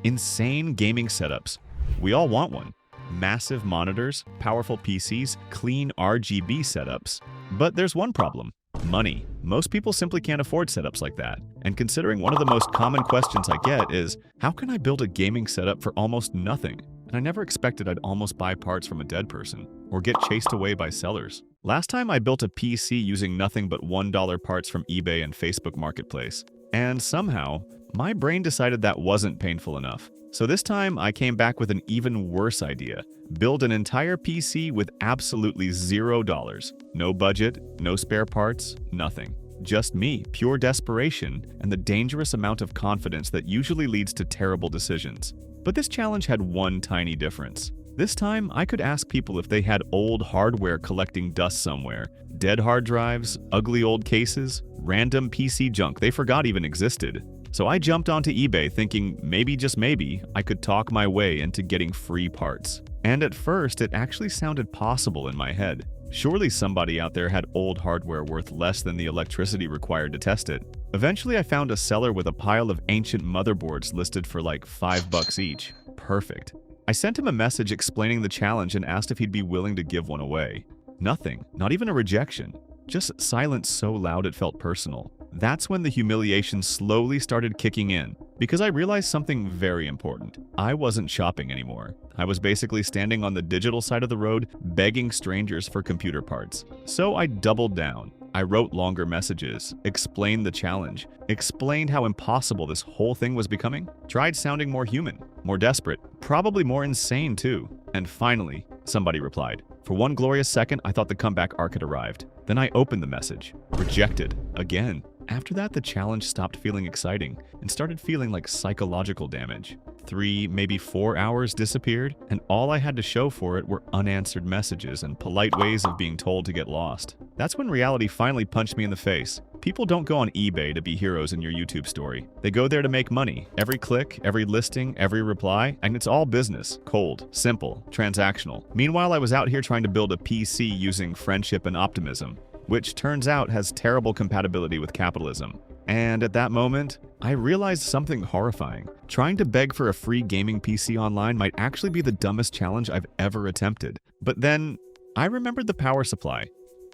insane gaming setups. We all want one. Massive monitors, powerful PCs, clean RGB setups. But there's one problem. Money. Most people simply can't afford setups like that. And considering one of the most common questions I get is, how can I build a gaming setup for almost nothing? And I never expected I'd almost buy parts from a dead person, or get chased away by sellers. Last time I built a PC using nothing but $1 parts from eBay and Facebook Marketplace. And somehow, my brain decided that wasn't painful enough. So this time, I came back with an even worse idea. Build an entire PC with absolutely $0. No budget, no spare parts, nothing. Just me, pure desperation, and the dangerous amount of confidence that usually leads to terrible decisions. But this challenge had one tiny difference. This time, I could ask people if they had old hardware collecting dust somewhere. Dead hard drives, ugly old cases, random PC junk they forgot even existed. So I jumped onto eBay thinking maybe, just maybe, I could talk my way into getting free parts. And at first, it actually sounded possible in my head. Surely somebody out there had old hardware worth less than the electricity required to test it. Eventually, I found a seller with a pile of ancient motherboards listed for like $5 each. Perfect. I sent him a message explaining the challenge and asked if he'd be willing to give one away. Nothing, not even a rejection. Just silence so loud it felt personal. That's when the humiliation slowly started kicking in, because I realized something very important. I wasn't shopping anymore. I was basically standing on the digital side of the road, begging strangers for computer parts. So I doubled down. I wrote longer messages, explained the challenge, explained how impossible this whole thing was becoming, tried sounding more human, more desperate, probably more insane too. And finally, somebody replied. For one glorious second, I thought the comeback arc had arrived. Then I opened the message. Rejected. Again. After that, the challenge stopped feeling exciting and started feeling like psychological damage. 3, maybe 4 hours disappeared, and all I had to show for it were unanswered messages and polite ways of being told to get lost. That's when reality finally punched me in the face. People don't go on eBay to be heroes in your YouTube story. They go there to make money. Every click, every listing, every reply, and it's all business. Cold, simple, transactional. Meanwhile, I was out here trying to build a PC using friendship and optimism, which turns out has terrible compatibility with capitalism. And at that moment, I realized something horrifying. Trying to beg for a free gaming PC online might actually be the dumbest challenge I've ever attempted. But then, I remembered the power supply.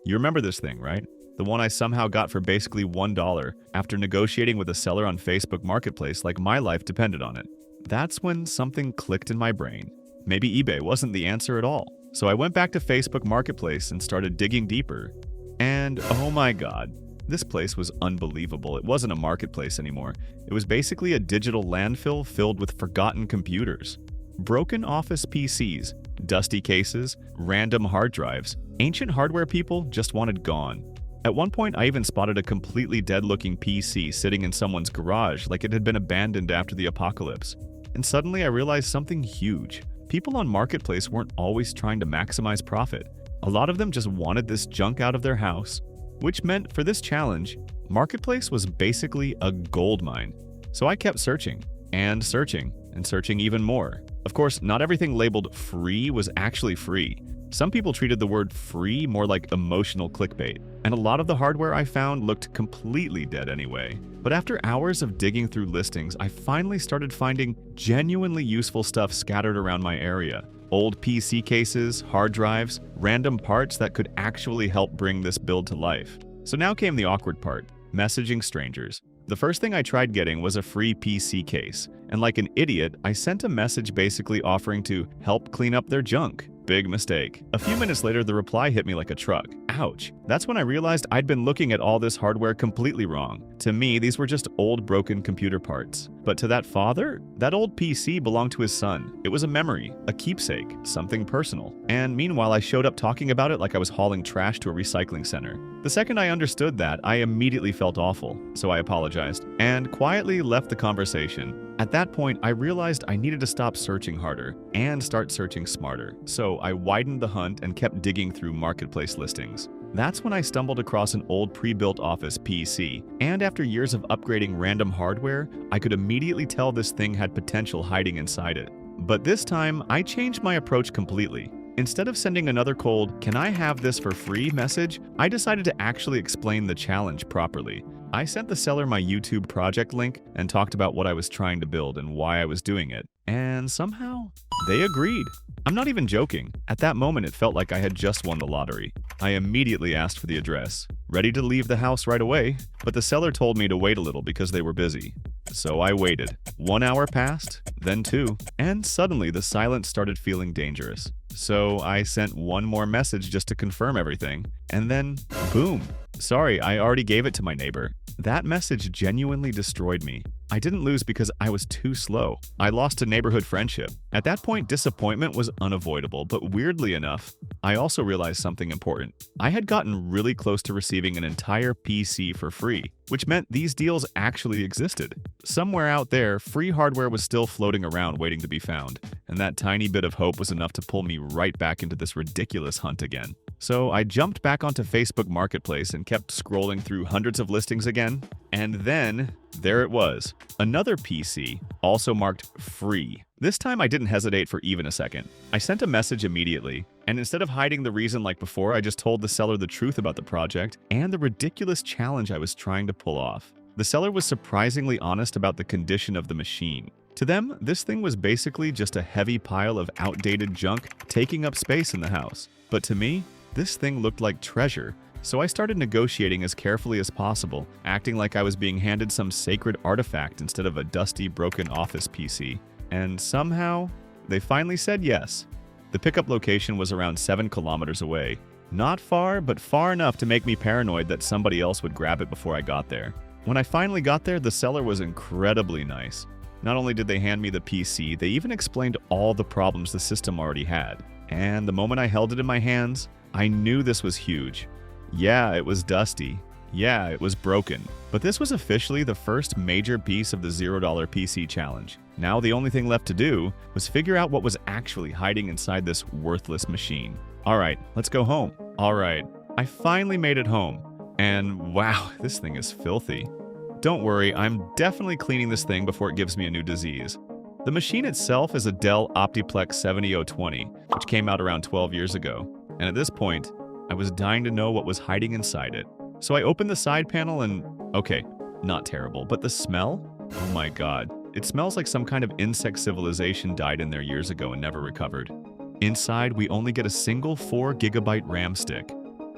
You remember this thing, right? The one I somehow got for basically $1 after negotiating with a seller on Facebook Marketplace like my life depended on it. That's when something clicked in my brain. Maybe eBay wasn't the answer at all. So I went back to Facebook Marketplace and started digging deeper. And oh my god, this place was unbelievable. It wasn't a marketplace anymore. It was basically a digital landfill filled with forgotten computers. Broken office PCs, dusty cases, random hard drives. Ancient hardware people just wanted gone. At one point, I even spotted a completely dead-looking PC sitting in someone's garage like it had been abandoned after the apocalypse. And suddenly I realized something huge. People on Marketplace weren't always trying to maximize profit. A lot of them just wanted this junk out of their house, which meant for this challenge, Marketplace was basically a gold mine. So I kept searching, and searching, and searching even more. Of course, not everything labeled free was actually free. Some people treated the word free more like emotional clickbait, and a lot of the hardware I found looked completely dead anyway. But after hours of digging through listings, I finally started finding genuinely useful stuff scattered around my area. Old PC cases, hard drives, random parts that could actually help bring this build to life. So now came the awkward part, messaging strangers. The first thing I tried getting was a free PC case, and like an idiot, I sent a message basically offering to help clean up their junk. Big mistake. A few minutes later, the reply hit me like a truck. Ouch. That's when I realized I'd been looking at all this hardware completely wrong. To me, these were just old broken computer parts. But to that father, that old PC belonged to his son. It was a memory, a keepsake, something personal. And meanwhile, I showed up talking about it like I was hauling trash to a recycling center. The second I understood that, I immediately felt awful, so I apologized, and quietly left the conversation. At that point, I realized I needed to stop searching harder and start searching smarter. So I widened the hunt and kept digging through marketplace listings. That's when I stumbled across an old pre-built office PC, and after years of upgrading random hardware, I could immediately tell this thing had potential hiding inside it. But this time, I changed my approach completely. Instead of sending another cold, "Can I have this for free?" message, I decided to actually explain the challenge properly. I sent the seller my YouTube project link and talked about what I was trying to build and why I was doing it. And somehow, they agreed. I'm not even joking. At that moment, it felt like I had just won the lottery. I immediately asked for the address, ready to leave the house right away, but the seller told me to wait a little because they were busy. So I waited. 1 hour passed, then 2, and suddenly the silence started feeling dangerous. So I sent one more message just to confirm everything, and then boom. Sorry, I already gave it to my neighbor. That message genuinely destroyed me. I didn't lose because I was too slow. I lost a neighborhood friendship. At that point, disappointment was unavoidable, but weirdly enough, I also realized something important. I had gotten really close to receiving an entire PC for free, which meant these deals actually existed. Somewhere out there, free hardware was still floating around waiting to be found, and that tiny bit of hope was enough to pull me right back into this ridiculous hunt again. So I jumped back onto Facebook Marketplace and kept scrolling through hundreds of listings again, and then there it was. Another PC, also marked free. This time I didn't hesitate for even a second. I sent a message immediately, and instead of hiding the reason like before, I just told the seller the truth about the project and the ridiculous challenge I was trying to pull off. The seller was surprisingly honest about the condition of the machine. To them, this thing was basically just a heavy pile of outdated junk taking up space in the house. But to me, this thing looked like treasure. So I started negotiating as carefully as possible, acting like I was being handed some sacred artifact instead of a dusty, broken office PC. And somehow, they finally said yes. The pickup location was around 7 kilometers away. Not far, but far enough to make me paranoid that somebody else would grab it before I got there. When I finally got there, the seller was incredibly nice. Not only did they hand me the PC, they even explained all the problems the system already had. And the moment I held it in my hands, I knew this was huge. Yeah, it was dusty. Yeah, it was broken. But this was officially the first major piece of the $0 PC challenge. Now the only thing left to do was figure out what was actually hiding inside this worthless machine. Alright, let's go home. Alright, I finally made it home. And wow, this thing is filthy. Don't worry, I'm definitely cleaning this thing before it gives me a new disease. The machine itself is a Dell Optiplex 70020, which came out around 12 years ago. And at this point, I was dying to know what was hiding inside it. So I opened the side panel and, okay, not terrible, but the smell? Oh my god. It smells like some kind of insect civilization died in there years ago and never recovered. Inside, we only get a single 4GB RAM stick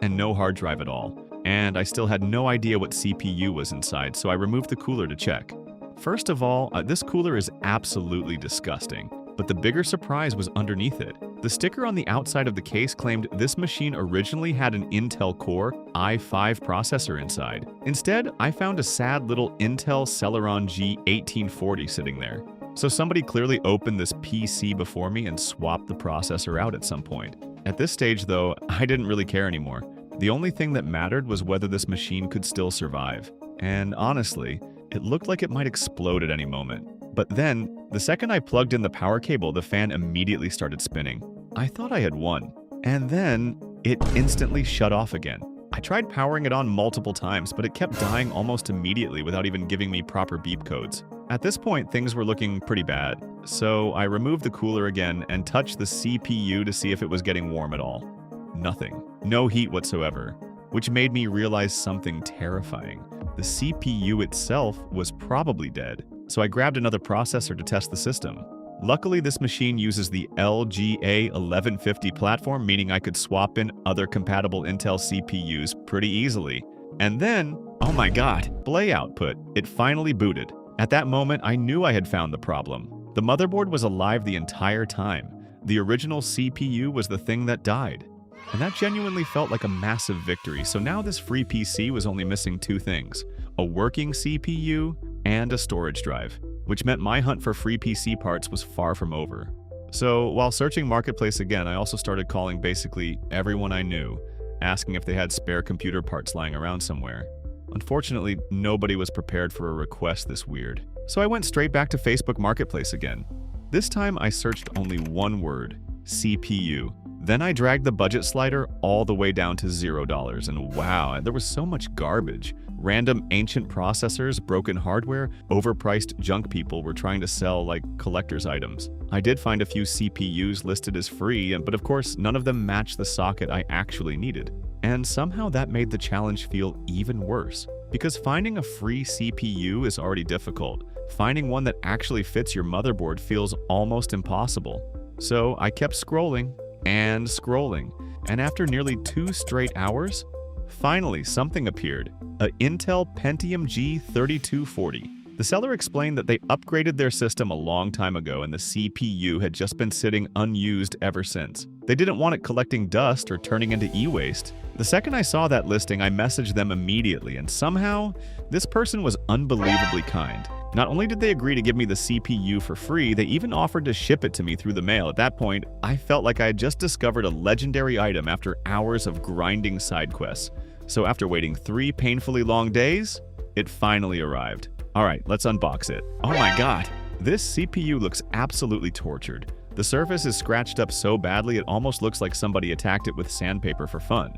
and no hard drive at all. And I still had no idea what CPU was inside, so I removed the cooler to check. First of all, this cooler is absolutely disgusting. But the bigger surprise was underneath it. The sticker on the outside of the case claimed this machine originally had an Intel Core i5 processor inside. Instead, I found a sad little Intel Celeron G1840 sitting there. So somebody clearly opened this PC before me and swapped the processor out at some point. At this stage, though, I didn't really care anymore. The only thing that mattered was whether this machine could still survive. And honestly, it looked like it might explode at any moment. But then, the second I plugged in the power cable, the fan immediately started spinning. I thought I had won. And then, it instantly shut off again. I tried powering it on multiple times, but it kept dying almost immediately without even giving me proper beep codes. At this point, things were looking pretty bad. So I removed the cooler again and touched the CPU to see if it was getting warm at all. Nothing. No heat whatsoever. Which made me realize something terrifying. The CPU itself was probably dead. So I grabbed another processor to test the system. Luckily, this machine uses the LGA 1150 platform, meaning I could swap in other compatible Intel CPUs pretty easily. And then, oh my god, display output. It finally booted. At that moment, I knew I had found the problem. The motherboard was alive the entire time. The original CPU was the thing that died. And that genuinely felt like a massive victory, so now this free PC was only missing 2 things: a working CPU and a storage drive, which meant my hunt for free PC parts was far from over. So while searching Marketplace again, I also started calling basically everyone I knew, asking if they had spare computer parts lying around somewhere. Unfortunately, nobody was prepared for a request this weird. So I went straight back to Facebook Marketplace again. This time I searched only one word: CPU. Then I dragged the budget slider all the way down to $0, and wow, there was so much garbage. Random ancient processors, broken hardware, overpriced junk people were trying to sell like collector's items. I did find a few CPUs listed as free, but of course none of them matched the socket I actually needed. And somehow that made the challenge feel even worse. Because finding a free CPU is already difficult. Finding one that actually fits your motherboard feels almost impossible. So I kept scrolling and scrolling, and after nearly 2 straight hours, finally something appeared, a Intel Pentium G3240. The seller explained that they upgraded their system a long time ago and the CPU had just been sitting unused ever since. They didn't want it collecting dust or turning into e-waste. The second I saw that listing, I messaged them immediately, and somehow, this person was unbelievably kind. Not only did they agree to give me the CPU for free, they even offered to ship it to me through the mail. At that point, I felt like I had just discovered a legendary item after hours of grinding side quests. So after waiting 3 painfully long days, it finally arrived. Alright, let's unbox it. Oh my god! This CPU looks absolutely tortured. The surface is scratched up so badly it almost looks like somebody attacked it with sandpaper for fun.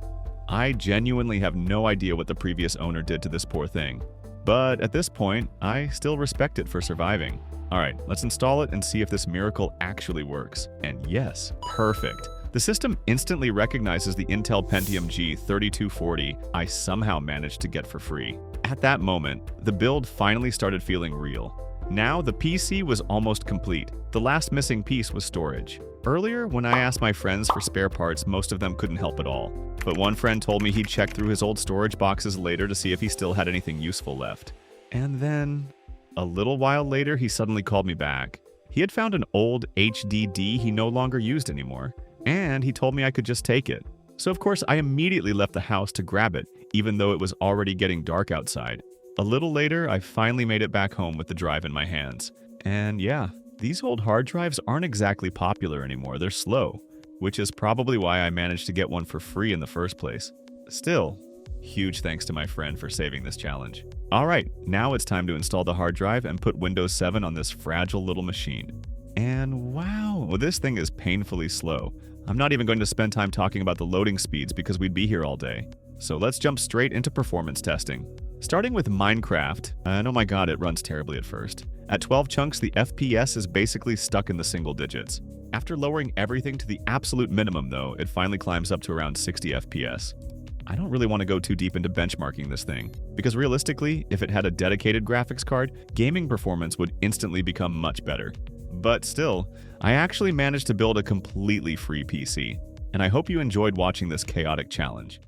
I genuinely have no idea what the previous owner did to this poor thing. But at this point, I still respect it for surviving. Alright, let's install it and see if this miracle actually works. And yes, perfect. The system instantly recognizes the Intel Pentium G3240 I somehow managed to get for free. At that moment, the build finally started feeling real. Now the PC was almost complete. The last missing piece was storage. Earlier, when I asked my friends for spare parts, most of them couldn't help at all. But one friend told me he'd check through his old storage boxes later to see if he still had anything useful left. And then, a little while later, he suddenly called me back. He had found an old HDD he no longer used anymore, and he told me I could just take it. So of course, I immediately left the house to grab it, even though it was already getting dark outside. A little later, I finally made it back home with the drive in my hands. And yeah, these old hard drives aren't exactly popular anymore, they're slow, which is probably why I managed to get one for free in the first place. Still, huge thanks to my friend for saving this challenge. Alright, now it's time to install the hard drive and put Windows 7 on this fragile little machine. And wow, this thing is painfully slow. I'm not even going to spend time talking about the loading speeds because we'd be here all day. So let's jump straight into performance testing. Starting with Minecraft, and oh my god, it runs terribly at first. At 12 chunks, the FPS is basically stuck in the single digits. After lowering everything to the absolute minimum though, it finally climbs up to around 60 FPS. I don't really want to go too deep into benchmarking this thing, because realistically, if it had a dedicated graphics card, gaming performance would instantly become much better. But still, I actually managed to build a completely free PC, and I hope you enjoyed watching this chaotic challenge.